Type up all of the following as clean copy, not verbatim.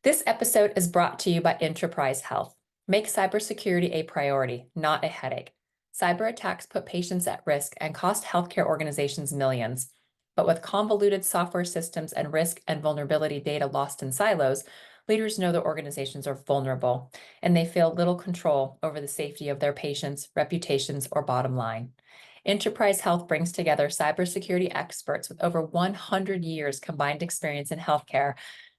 This episode is brought to you by Intraprise Health. Make cybersecurity a priority, not a headache. Cyber attacks put patients at risk and cost healthcare organizations millions. But with convoluted software systems and risk and vulnerability data lost in silos, leaders know their organizations are vulnerable and they feel little control over the safety of their patients, reputations, or bottom line. Enterprise Health brings together cybersecurity experts with over 100 years combined experience in healthcare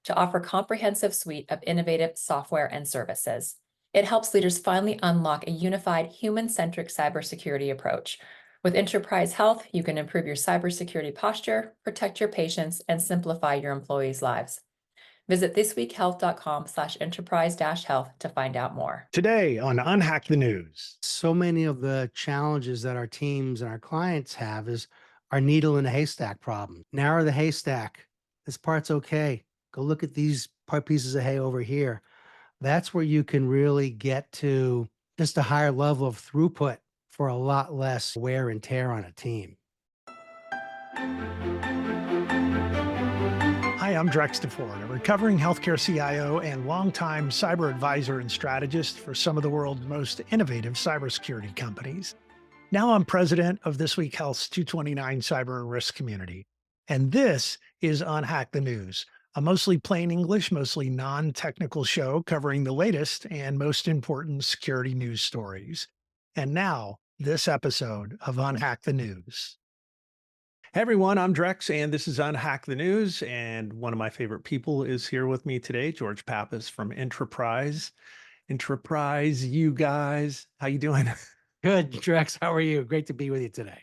to offer a comprehensive suite of innovative software and services. It helps leaders finally unlock a unified, human-centric cybersecurity approach. With Enterprise Health, you can improve your cybersecurity posture, protect your patients, and simplify your employees' lives. Visit thisweekhealth.com/enterprise-health to find out more. Today on Unhack the News. So many of the challenges that our teams and our clients have is our needle in a haystack problem. Narrow the haystack. This part's okay. Go look at these pieces of hay over here. That's where you can really get to just a higher level of throughput for a lot less wear and tear on a team. Hi, I'm Drex, a recovering healthcare CIO and longtime cyber advisor and strategist for some of the world's most innovative cybersecurity companies. Now I'm president of This Week Health's 229 Cyber and Risk community. And this is Unhack the News, a mostly plain English, mostly non-technical show covering the latest and most important security news stories. And now, this episode of Unhack the News. Hey everyone, I'm Drex, and this is Unhack the News. And one of my favorite people is here with me today, George Pappas from Intraprise. Intraprise, you guys, how you doing? Good, Drex. How are you? Great to be with you today.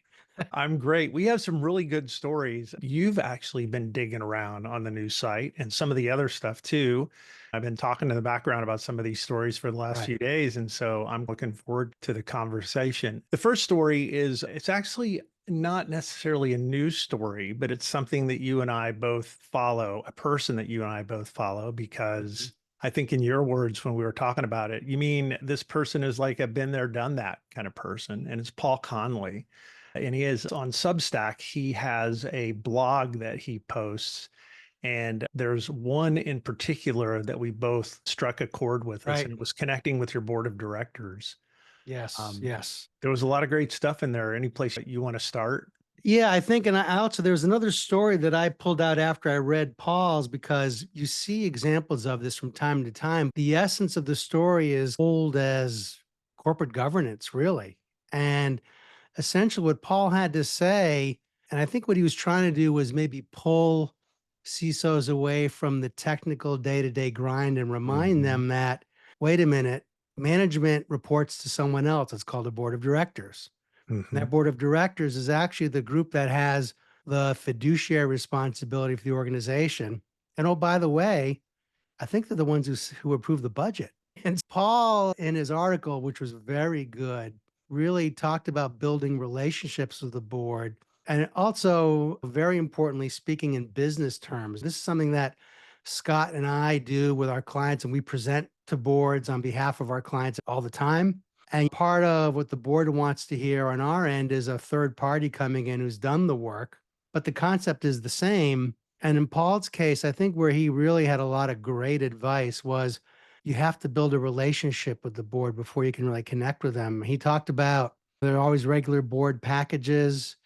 I'm great. We have some really good stories. You've actually been digging around on the news site and some of the other stuff too. I've been talking in the background about some of these stories for the last few days. And so I'm looking forward to the conversation. The first story is, it's actually not necessarily a news story, but it's something that you and I both follow, a person that you and I both follow, because I think in your words, when we were talking about it, you mean this person is like a been there, done that kind of person. And it's Paul Connelly. And he is on Substack. He has a blog that he posts. And there's one in particular that we both struck a chord with us, and it was connecting with your board of directors. Yes, yes. There was a lot of great stuff in there. Any place that you want to start? Yeah, I think, and I also, there's another story that I pulled out after I read Paul's, because you see examples of this from time to time. The essence of the story is old as corporate governance, really. And essentially what Paul had to say, and I think what he was trying to do was maybe pull CISOs away from the technical day-to-day grind and remind them that, wait a minute, management reports to someone else. It's called a board of directors. And that board of directors is actually the group that has the fiduciary responsibility for the organization. And oh, by the way, I think they're the ones who approve the budget. And Paul, in his article, which was very good, really talked about building relationships with the board. And also, very importantly, speaking in business terms. This is something that Scott and I do with our clients, and we present to boards on behalf of our clients all the time. And part of what the board wants to hear on our end is a third party coming in who's done the work, but the concept is the same. And in Paul's case, I think where he really had a lot of great advice was you have to build a relationship with the board before you can really connect with them. He talked about there are always regular board packages,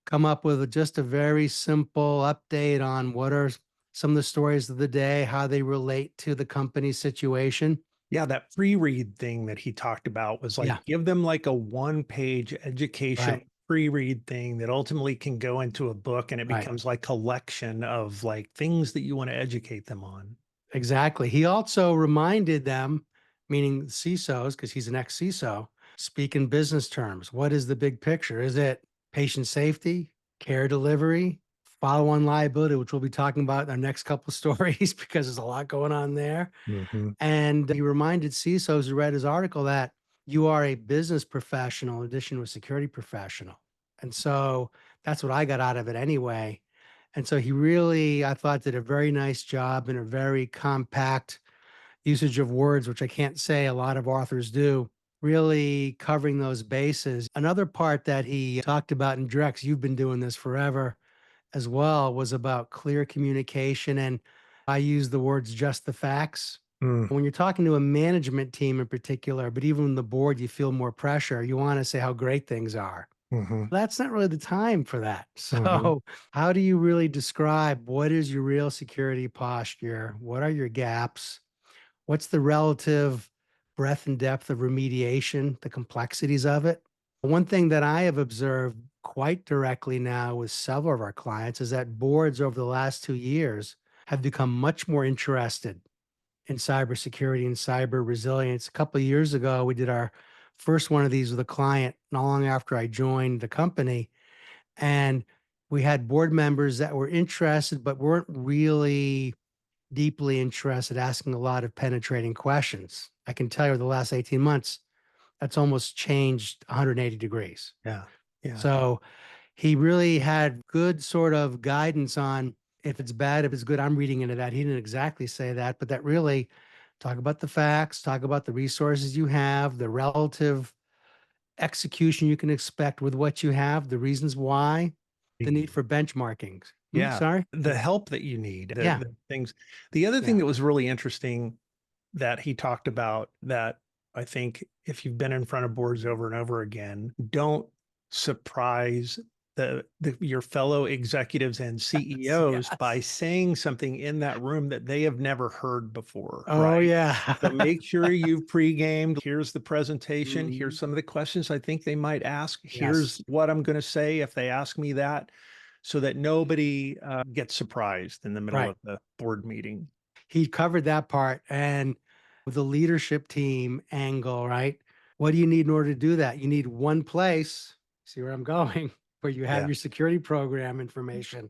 come up with just a very simple update on what are some of the stories of the day, how they relate to the company's situation. Yeah, that pre-read thing that he talked about was like, give them like a one-page education pre-read thing that ultimately can go into a book, and it becomes like collection of like things that you want to educate them on. Exactly. He also reminded them, meaning CISOs, because he's an ex-CISO, speak in business terms. What is the big picture? Is it patient safety, care delivery, follow-on liability, which we'll be talking about in our next couple of stories because there's a lot going on there. And he reminded CISOs who read his article that you are a business professional in addition to a security professional. And so that's what I got out of it anyway. And so he really, I thought, did a very nice job in a very compact usage of words, which I can't say a lot of authors do, really covering those bases. Another part that he talked about in Drex, you've been doing this forever as well, was about clear communication. And I use the words just the facts. Mm, When you're talking to a management team in particular, but even the board, you feel more pressure. You want to say how great things are. mhm, That's not really the time for that. mhm. So, how do you really describe what is your real security posture? What are your gaps? What's the relative breadth and depth of remediation, the complexities of it? One thing that I have observed quite directly now with several of our clients is that boards over the last 2 years have become much more interested in cybersecurity and cyber resilience. A couple of years ago, we did our first one of these with a client not long after I joined the company. And we had board members that were interested, but weren't really deeply interested, asking a lot of penetrating questions. I can tell you the last 18 months, that's almost changed 180 degrees. Yeah. Yeah. So he really had good sort of guidance on if it's bad, if it's good. I'm reading into that. He didn't exactly say that, but that really talk about the facts, talk about the resources you have, the relative execution you can expect with what you have, the reasons why, the need for benchmarking. Yeah. Sorry? The help that you need, Yeah. the things. The other thing Yeah. that was really interesting that he talked about that I think if you've been in front of boards over and over again, don't surprise your fellow executives and CEOs by Yes. saying something in that room that they have never heard before, Oh, right? yeah. So make sure you've pre-gamed. Here's the presentation. Mhm. Here's some of the questions I think they might ask. Yes. Here's what I'm going to say if they ask me that, so that nobody gets surprised in the middle Right. of the board meeting. He covered that part. And with the leadership team angle, right? What do you need in order to do that? You need one place, see where I'm going, where you have Yeah. your security program information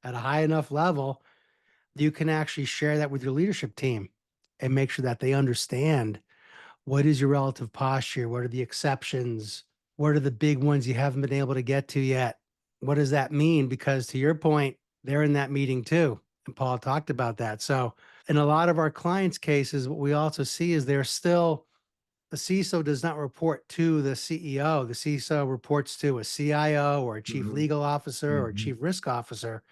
at a high enough level, you can actually share that with your leadership team and make sure that they understand what is your relative posture, what are the exceptions, what are the big ones you haven't been able to get to yet. What does that mean? Because to your point, they're in that meeting too. And Paul talked about that. So in a lot of our clients' cases, what we also see is they're still, the CISO does not report to the CEO. The CISO reports to a CIO or a chief Mhm. legal officer or Mhm. chief risk officer.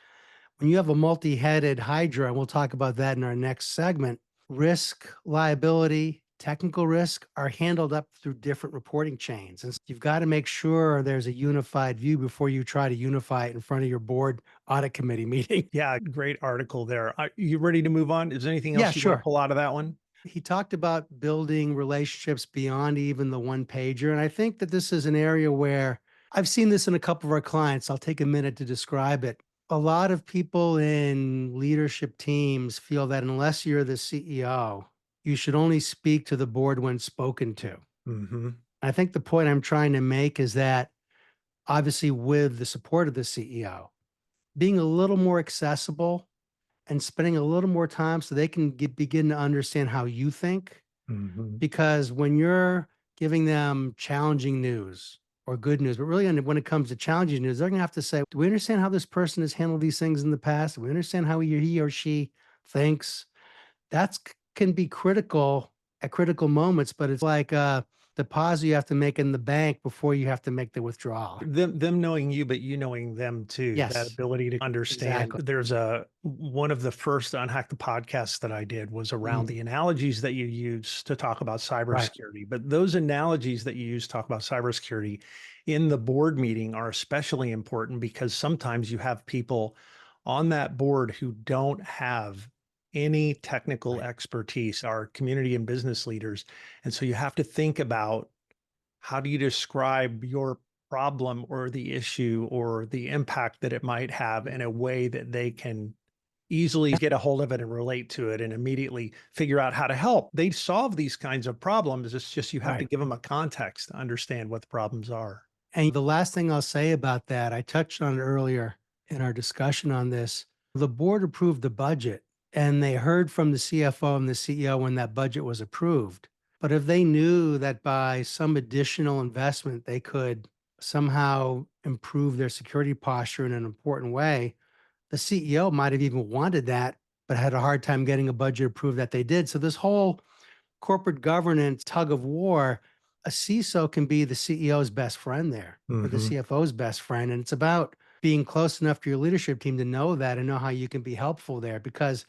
When you have a multi-headed hydra, and we'll talk about that in our next segment, risk, liability, technical risk are handled up through different reporting chains. And you've got to make sure there's a unified view before you try to unify it in front of your board audit committee meeting. Yeah, great article there. Are you ready to move on? Is there anything Yeah, else you want to sure. pull out of that one? He talked about building relationships beyond even the one pager. And I think that this is an area where I've seen this in a couple of our clients. I'll take a minute to describe it. A lot of people in leadership teams feel that unless you're the CEO, you should only speak to the board when spoken to. Hmm. I think the point I'm trying to make is that obviously, with the support of the CEO, being a little more accessible and spending a little more time so they can begin to understand how you think. Hmm. Because when you're giving them challenging news or good news, but really when it comes to challenging news, they're going to have to say, do we understand how this person has handled these things in the past? Do we understand how he or she thinks? That's can be critical at critical moments, but it's like a deposit you have to make in the bank before you have to make the withdrawal. Them knowing you, but you knowing them too. That Yes, ability to understand. exactly. There's one of the first Unhack the podcasts that I did was around Mhm. the analogies that you use to talk about Right. cybersecurity. But those analogies that you use to talk about cybersecurity in the board meeting are especially important because sometimes you have people on that board who don't have any technical Right. expertise, are community and business leaders. And so you have to think about how do you describe your problem or the issue or the impact that it might have in a way that they can easily get a hold of it and relate to it and immediately figure out how to help. They solve these kinds of problems. It's just you have to Right. give them a context to understand what the problems are. And the last thing I'll say about that, I touched on it earlier in our discussion on this. The board approved the budget and they heard from the CFO and the CEO when that budget was approved. But if they knew that by some additional investment, they could somehow improve their security posture in an important way, the CEO might have even wanted that, but had a hard time getting a budget approved that they did. So this whole corporate governance tug of war, a CISO can be the CEO's best friend there or the Hmm. CFO's best friend. And it's about being close enough to your leadership team to know that and know how you can be helpful there because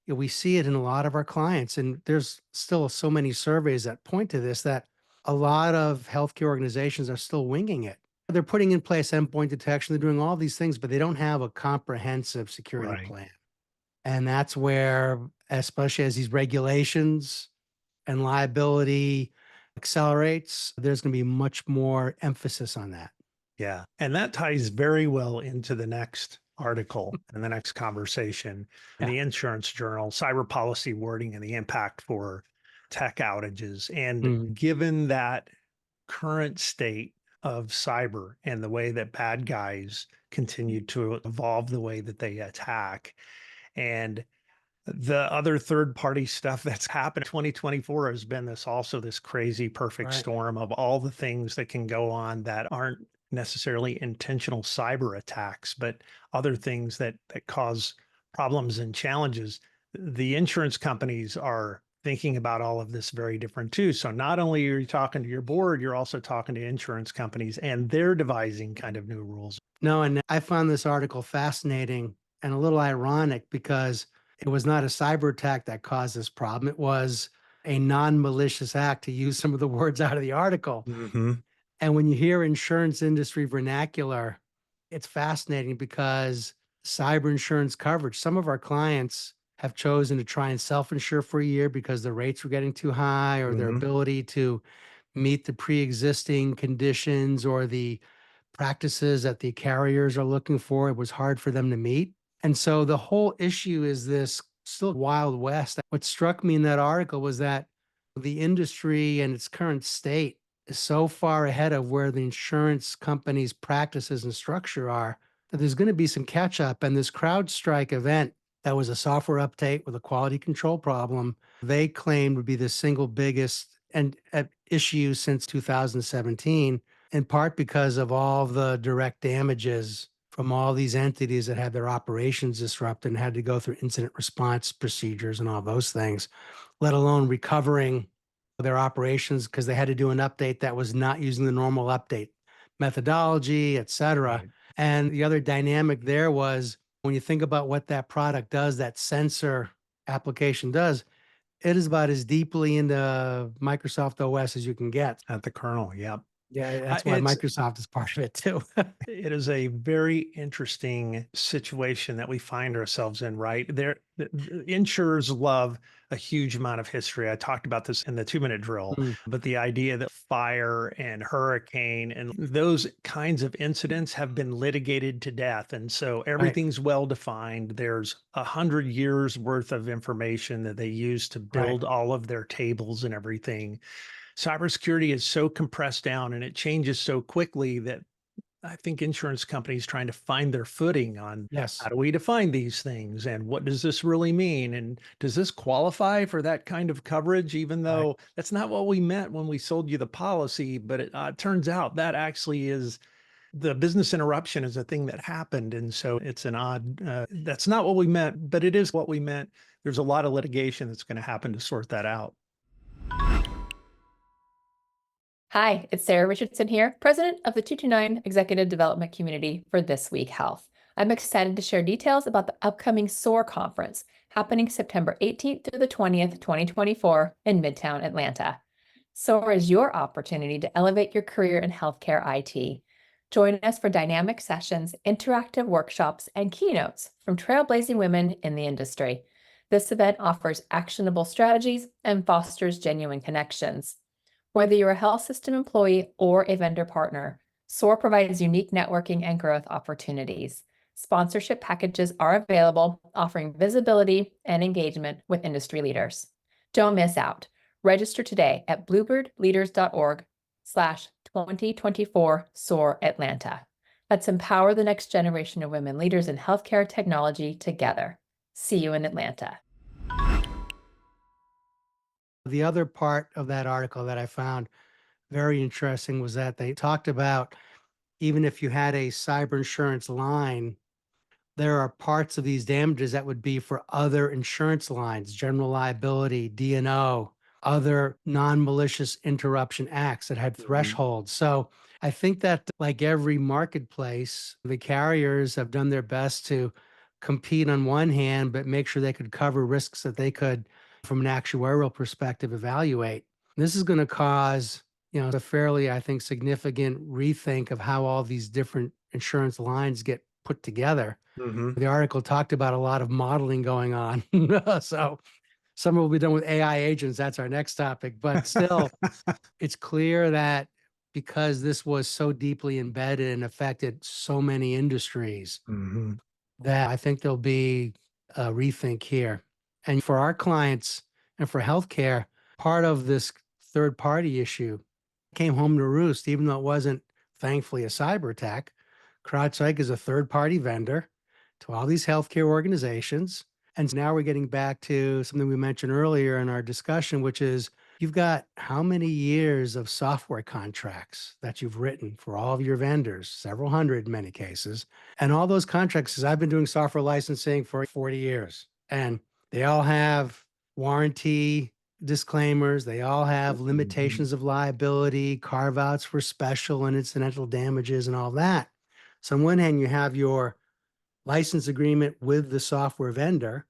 we see it in a lot of our clients, and there's still so many surveys that point to this, that a lot of healthcare organizations are still winging it. They're putting in place endpoint detection, they're doing all these things, but they don't have a comprehensive security Right. plan. And that's where, especially as these regulations and liability accelerates, there's going to be much more emphasis on that. Yeah. And that ties very well into the next article and the next conversation in Yeah. the Insurance Journal, cyber policy wording and the impact for tech outages. And Mm, given that current state of cyber and the way that bad guys continue to evolve the way that they attack, and the other third party stuff that's happened, 2024 has been this crazy perfect right. storm of all the things that can go on that aren't necessarily intentional cyber attacks, but other things that cause problems and challenges. The insurance companies are thinking about all of this very different too. So not only are you talking to your board, you're also talking to insurance companies, and they're devising kind of new rules. No, and I found this article fascinating and a little ironic because it was not a cyber attack that caused this problem. It was a non-malicious act, to use some of the words out of the article. Mm-hmm. And when you hear insurance industry vernacular, it's fascinating because cyber insurance coverage, some of our clients have chosen to try and self-insure for a year because the rates were getting too high, or their Mm-hmm. ability to meet the pre-existing conditions or the practices that the carriers are looking for, it was hard for them to meet. And so the whole issue is this still Wild West. What struck me in that article was that the industry and its current state is so far ahead of where the insurance companies' practices and structure are, that there's going to be some catch up. And this CrowdStrike event, that was a software update with a quality control problem, they claimed would be the single biggest and issue since 2017, in part because of all the direct damages from all these entities that had their operations disrupted and had to go through incident response procedures and all those things, let alone recovering their operations because they had to do an update that was not using the normal update methodology, et cetera. Right. And the other dynamic there was, when you think about what that product does, that sensor application does, it is about as deeply into Microsoft OS as you can get. At the kernel. Yep. Yeah, that's why It's Microsoft is part of it too. It is a very interesting situation that we find ourselves in, right? The insurers love a huge amount of history. I talked about this in the 2 minute drill, Mm, but the idea that fire and hurricane and those kinds of incidents have been litigated to death. And so right, everything's well defined. There's 100 years worth of information that they use to right. build all of their tables and everything. Cybersecurity is so compressed down and it changes so quickly that I think insurance companies trying to find their footing on how Yes, do we define these things and what does this really mean? And does this qualify for that kind of coverage, even right. though that's not what we meant when we sold you the policy? But it turns out that actually is the business interruption is a thing that happened. And so it's an odd, that's not what we meant, but it is what we meant. There's a lot of litigation that's going to happen to sort that out. Hi, it's Sarah Richardson here, president of the 229 Executive Development Community for This Week Health. I'm excited to share details about the upcoming SOAR conference happening September 18th through the 20th, 2024 in Midtown Atlanta. SOAR is your opportunity to elevate your career in healthcare IT. Join us for dynamic sessions, interactive workshops, and keynotes from trailblazing women in the industry. This event offers actionable strategies and fosters genuine connections. Whether you're a health system employee or a vendor partner, SOAR provides unique networking and growth opportunities. Sponsorship packages are available, offering visibility and engagement with industry leaders. Don't miss out. Register today at bluebirdleaders.org/2024 SOAR Atlanta. Let's empower the next generation of women leaders in healthcare technology together. See you in Atlanta. The other part of that article that I found very interesting was that they talked about, even if you had a cyber insurance line, there are parts of these damages that would be for other insurance lines, general liability, D&O, other non-malicious interruption acts that had Mhm. thresholds. So I think that, like every marketplace, the carriers have done their best to compete on one hand, but make sure they could cover risks that they could, from an actuarial perspective, evaluate. This is going to cause, a fairly, I think, significant rethink of how all these different insurance lines get put together. Mhm. The article talked about a lot of modeling going on. So some will be done with AI agents. That's our next topic. But still, it's clear that because this was so deeply embedded and affected so many industries, Mhm. that I think there'll be a rethink here. And for our clients and for healthcare, part of this third party issue came home to roost, even though it wasn't, thankfully, a cyber attack. CrowdStrike is a third party vendor to all these healthcare organizations. And now we're getting back to something we mentioned earlier in our discussion, which is you've got how many years of software contracts that you've written for all of your vendors, several hundred in many cases. And all those contracts, because I've been doing software licensing for 40 years, and they all have warranty disclaimers. They all have Mhm. limitations of liability, carve outs for special and incidental damages, and all that. So, on one hand, you have your license agreement with the software vendor.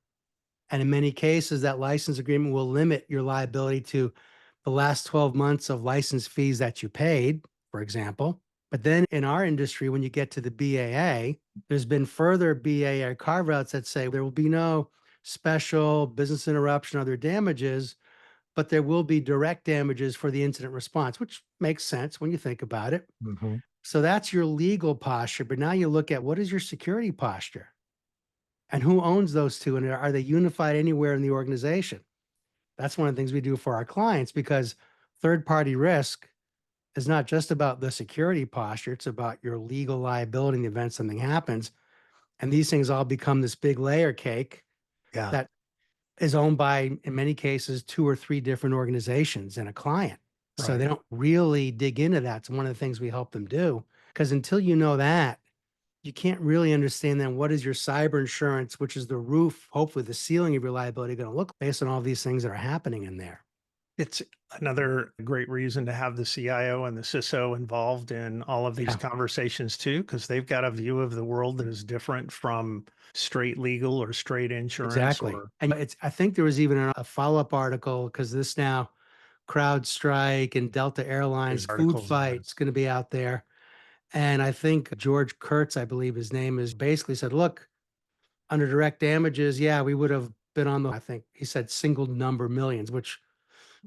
And in many cases, that license agreement will limit your liability to the last 12 months of license fees that you paid, for example. But then in our industry, when you get to the BAA, there's been further BAA carve outs that say there will be no special business interruption, other damages, but there will be direct damages for the incident response, which makes sense when you think about it. Mhm. So that's your legal posture. But now you look at what is your security posture and who owns those two? And are they unified anywhere in the organization? That's one of the things we do for our clients, because third party risk is not just about the security posture, it's about your legal liability in the event something happens. And these things all become this big layer cake Yeah. that is owned by, in many cases, two or three different organizations and a client. So they Right. don't really dig into that. It's one of the things we help them do. Because until you know that, you can't really understand then what is your cyber insurance, which is the roof, hopefully the ceiling of your liability, going to look based on all these things that are happening in there. It's another great reason to have the CIO and the CISO involved in all of these Yeah, conversations too, because they've got a view of the world that is different from straight legal or straight insurance exactly. or And I think there was even a follow-up article, because this now CrowdStrike and Delta Airlines there's food articles on fight's this. going to be out there. And I think George Kurtz, I believe his name is, basically said, look, under direct damages, yeah, we would have been on the, I think he said single number millions, which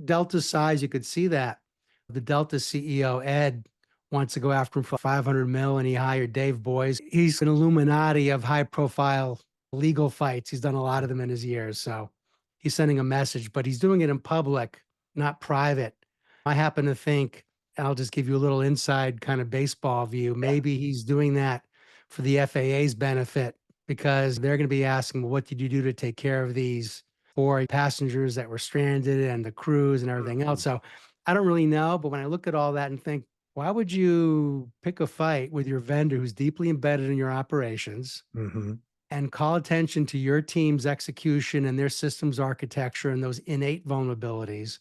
Delta's size, you could see that. The Delta CEO, Ed, wants to go after him for 500 mil, and he hired Dave Boyes. He's an Illuminati of high profile legal fights. He's done a lot of them in his years. So he's sending a message, but he's doing it in public, not private. I happen to think, I'll just give you a little inside kind of baseball view. Yeah. Maybe he's doing that for the FAA's benefit, because they're going to be asking, well, what did you do to take care of these for passengers that were stranded and the crews and everything else? Mhm. So I don't really know. But when I look at all that and think, why would you pick a fight with your vendor who's deeply embedded in your operations Mhm. and call attention to your team's execution and their systems architecture and those innate vulnerabilities?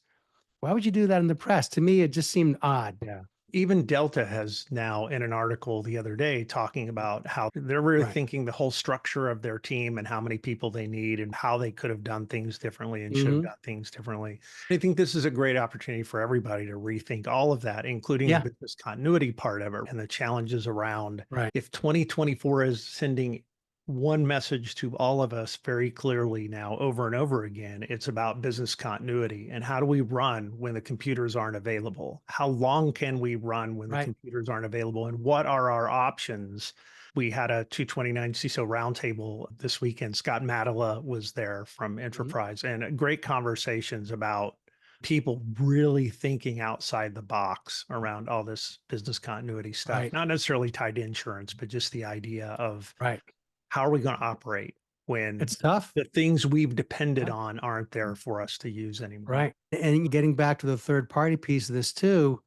Why would you do that in the press? To me, it just seemed odd. Yeah. Even Delta has now in an article the other day talking about how they're really Right. thinking the whole structure of their team and how many people they need and how they could have done things differently and should have Hmm. done things differently. I think this is a great opportunity for everybody to rethink all of that, including the Yeah. business continuity part of it and the challenges around Right. if 2024 is sending one message to all of us very clearly now over and over again. It's about business continuity and how do we run when the computers aren't available? How long can we run when the Right. computers aren't available? And what are our options? We had a 229 CISO roundtable this weekend. Scott Matala was there from Mhm. Intraprise and great conversations about people really thinking outside the box around all this business continuity stuff, Right. not necessarily tied to insurance, but just the idea of Right. how are we going to operate when It's tough. the things we've depended Yeah. on aren't there for us to use anymore? Right. And getting back to the third party piece of this too,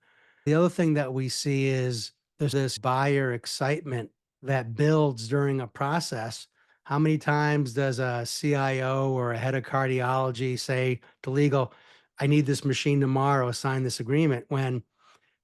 the other thing that we see is there's this buyer excitement that builds during a process. How many times does a CIO or a head of cardiology say to legal, I need this machine tomorrow, sign this agreement? When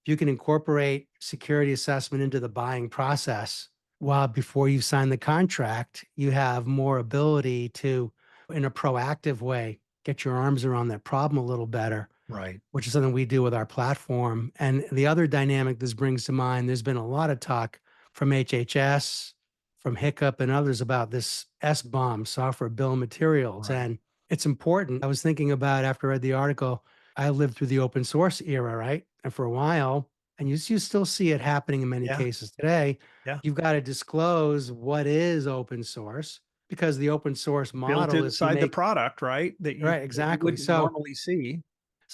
you can incorporate security assessment into the buying process while before you sign the contract, you have more ability to, in a proactive way, get your arms around that problem a little better, Right. which is something we do with our platform. And the other dynamic this brings to mind, there's been a lot of talk from HHS, from Hiccup and others about this SBOM, software bill of materials. Right. And it's important. I was thinking about after I read the article, I lived through the open source era, right? And for a while, and you still see it happening in many Yeah. cases today, Yeah. you've got to disclose what is open source because the open source Built model, if you inside the make, product, right? right, That you exactly. wouldn't So, normally see.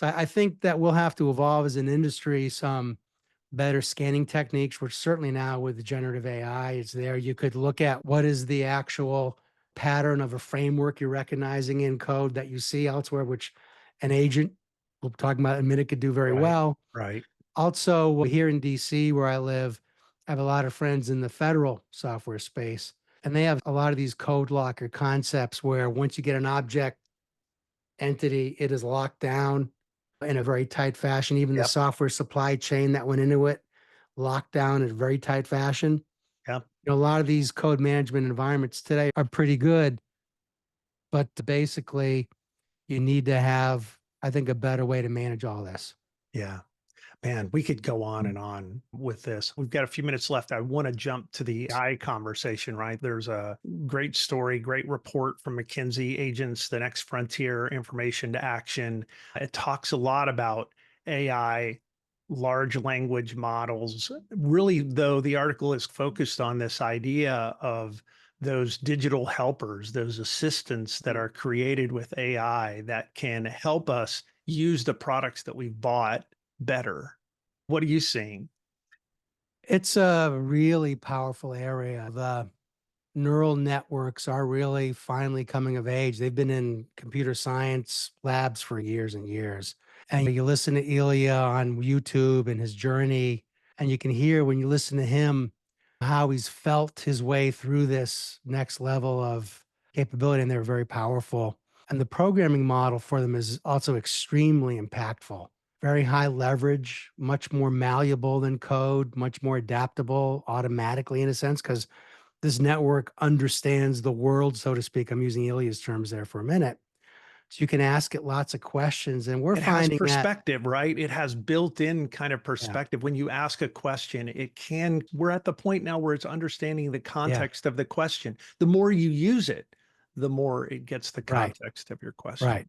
I think that we'll have to evolve as an industry some better scanning techniques, which certainly now with the generative AI, it's there. You could look at what is the actual pattern of a framework you're recognizing in code that you see elsewhere, which an agent we'll talk about in a minute could do very Right. well. Right. Also, here in DC, where I live, I have a lot of friends in the federal software space, and they have a lot of these code locker concepts where once you get an object entity, it is locked down in a very tight fashion. Even the Yep. software supply chain that went into it, locked down in a very tight fashion. Yep. You know, a lot of these code management environments today are pretty good, but basically, you need to have, I think, a better way to manage all this. Yeah. Man, we could go on and on with this. We've got a few minutes left. I want to jump to the AI conversation, right? There's a great story, great report from McKinsey Agents, the Next Frontier, Information to Action. It talks a lot about AI, large language models. Really, though, the article is focused on this idea of those digital helpers, those assistants that are created with AI that can help us use the products that we've bought better. What are you seeing? It's a really powerful area. The neural networks are really finally coming of age. They've been in computer science labs for years and years. And you listen to Ilya on YouTube and his journey, and you can hear when you listen to him how he's felt his way through this next level of capability, and they're very powerful. And the programming model for them is also extremely impactful. Very high leverage, much more malleable than code, much more adaptable automatically in a sense, because this network understands the world, so to speak. I'm using Ilya's terms there for a minute. So you can ask it lots of questions. And we're It has finding that, perspective, right? It has built-in kind of yeah, perspective. When you ask a question, we're at the point now where it's understanding the yeah, context of the question. The more you use it, the more it gets the right, context of your question. right.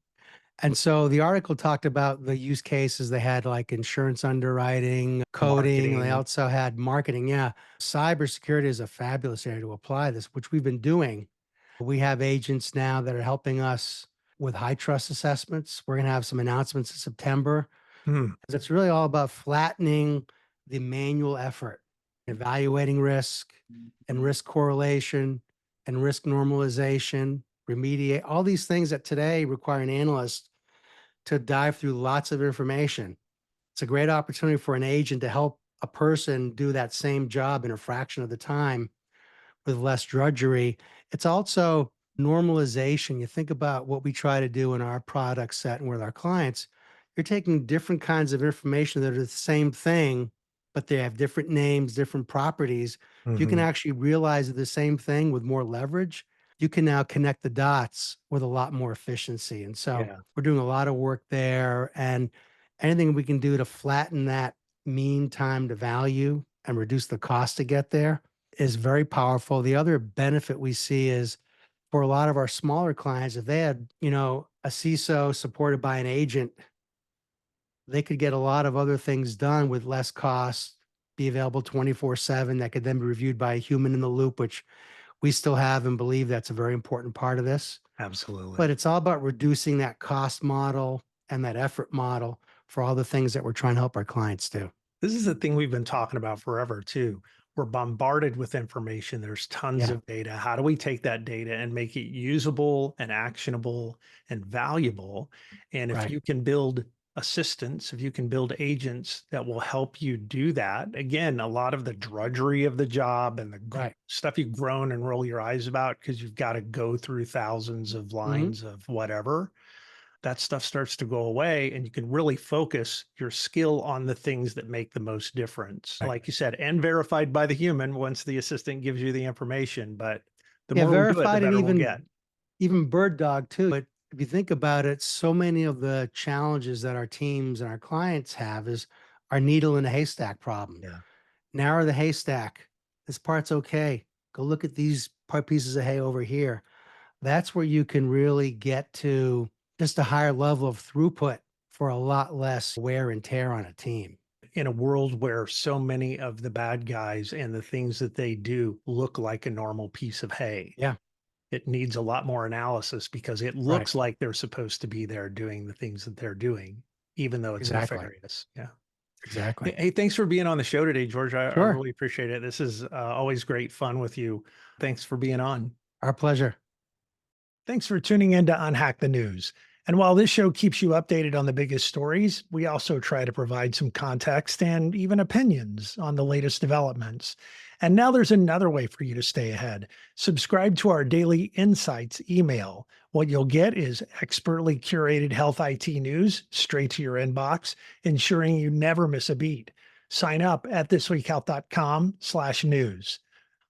And so the article talked about the use cases. They had like insurance underwriting, coding, and they Marketing. also had marketing. Yeah. Cybersecurity is a fabulous area to apply this, which we've been doing. We have agents now that are helping us with high trust assessments. We're going to have some announcements in September. Hmm. It's really all about flattening the manual effort, evaluating risk and risk correlation and risk normalization, remediate all these things that today require an analyst to dive through lots of information. It's a great opportunity for an agent to help a person do that same job in a fraction of the time with less drudgery. It's also normalization. You think about what we try to do in our product set and with our clients. You're taking different kinds of information that are the same thing, but they have different names, different properties. If you can Mhm. actually realize the same thing with more leverage, you can now connect the dots with a lot more efficiency. And so Yeah. we're doing a lot of work there. And anything we can do to flatten that mean time to value and reduce the cost to get there is very powerful. The other benefit we see is for a lot of our smaller clients, if they had, a CISO supported by an agent, they could get a lot of other things done with less cost, be available 24/7, that could then be reviewed by a human in the loop, which we still have and believe that's a very important part of this. Absolutely. But it's all about reducing that cost model and that effort model for all the things that we're trying to help our clients do. This is the thing we've been talking about forever too. We're bombarded with information. There's tons Yeah, of data. How do we take that data and make it usable and actionable and valuable? And if right, you can build assistants, if you can build agents that will help you do that, again, a lot of the drudgery of the job and the right. stuff you groan and roll your eyes about because you've got to go through thousands of Mhm. lines of whatever. that stuff starts to go away and you can really focus your skill on the things that make the most difference. Right. Like you said, and verified by the human once the assistant gives you the information. But the Yeah, more we do it, the verified and better we'll get. even bird dog too. But if you think about it, so many of the challenges that our teams and our clients have is our needle in a haystack problem. Yeah. Narrow the haystack. This part's okay. Go look at these pieces of hay over here. That's where you can really get to just a higher level of throughput for a lot less wear and tear on a team. In a world where so many of the bad guys and the things that they do look like a normal piece of hay. Yeah. It needs a lot more analysis because it looks like they're supposed to be there doing the things that they're doing, even though it's Exactly. nefarious. Yeah. Exactly. Hey, thanks for being on the show today, George. I Sure. really appreciate it. This is always great fun with you. Thanks for being on. Our pleasure. Thanks for tuning in to UnHack the News. And while this show keeps you updated on the biggest stories, we also try to provide some context and even opinions on the latest developments. And now there's another way for you to stay ahead. Subscribe to our daily insights email. What you'll get is expertly curated health IT news straight to your inbox, ensuring you never miss a beat. Sign up at thisweekhealth.com/news.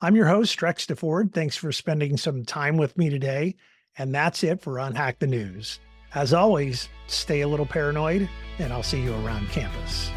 I'm your host, Drex DeFord. Thanks for spending some time with me today. And that's it for UnHack the News. As always, stay a little paranoid, and I'll see you around campus.